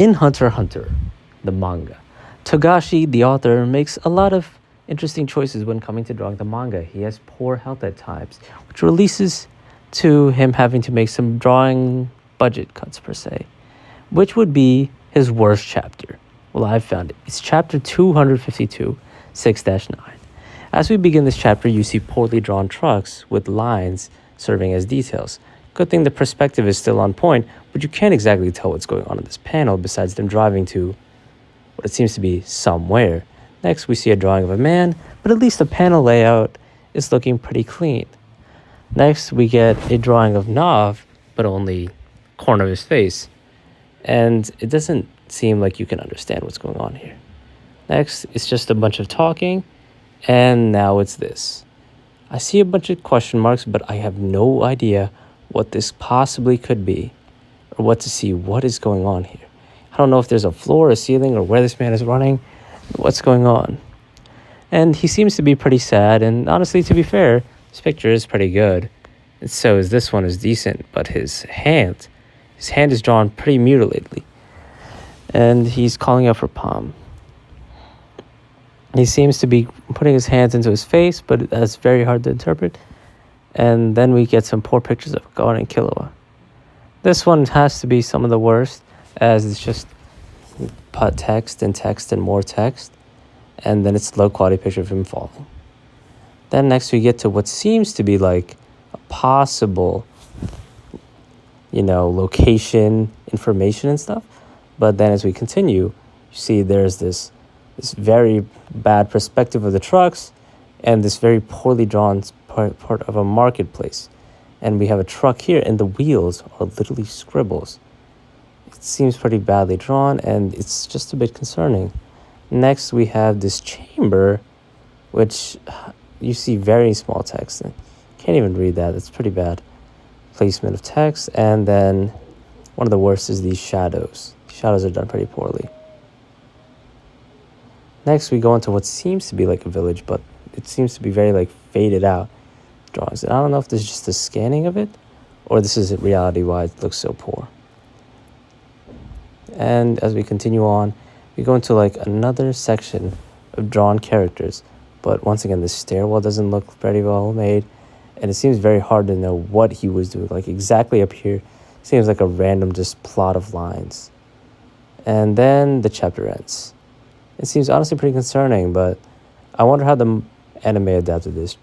In Hunter x Hunter, the manga, Togashi, the author, makes a lot of interesting choices when coming to drawing the manga. He has poor health at times, which releases to him having to make some drawing budget cuts per se, which would be his worst chapter. Well, I've found it. It's chapter 252, 6-9. As we begin this chapter, you see poorly drawn trucks with lines serving as details. Good thing the perspective is still on point, but you can't exactly tell what's going on in this panel besides them driving to what it seems to be somewhere. Next, we see a drawing of a man, but at least the panel layout is looking pretty clean. Next, we get a drawing of Nav, but only corner of his face. And it doesn't seem like you can understand what's going on here. Next, it's just a bunch of talking, and now it's this. I see a bunch of question marks, but I have no idea what this possibly could be, or what to see what is going on here. I don't know if there's a floor, a ceiling, or where this man is running, what's going on. And he seems to be pretty sad, and honestly, to be fair, this picture is pretty good. And so is this one is decent, but his hand is drawn pretty mutilatedly. And he's calling out for Palm. He seems to be putting his hands into his face, but that's very hard to interpret. And then we get some poor pictures of Gon and Killua. This one has to be some of the worst, as it's just text and more text. And then it's a low quality picture of him falling. Then next we get to what seems to be like a possible, location, information and stuff. But then as we continue, you see there's this very bad perspective of the trucks and this very poorly drawn part of a marketplace. And we have a truck here and the wheels are literally scribbles. It seems pretty badly drawn and it's just a bit concerning. Next, we have this chamber, which you see very small text. And can't even read that. It's pretty bad placement of text. And then one of the worst is these shadows. The shadows are done pretty poorly. Next, we go into what seems to be like a village, but it seems to be very faded out drawings. And I don't know if this is just the scanning of it, or this is reality why it looks so poor. And as we continue on, we go into another section of drawn characters. But once again, the stairwell doesn't look very well made, and it seems very hard to know what he was doing. Exactly up here, seems like a random just plot of lines. And then the chapter ends. It seems honestly pretty concerning, but I wonder how the anime adapted this.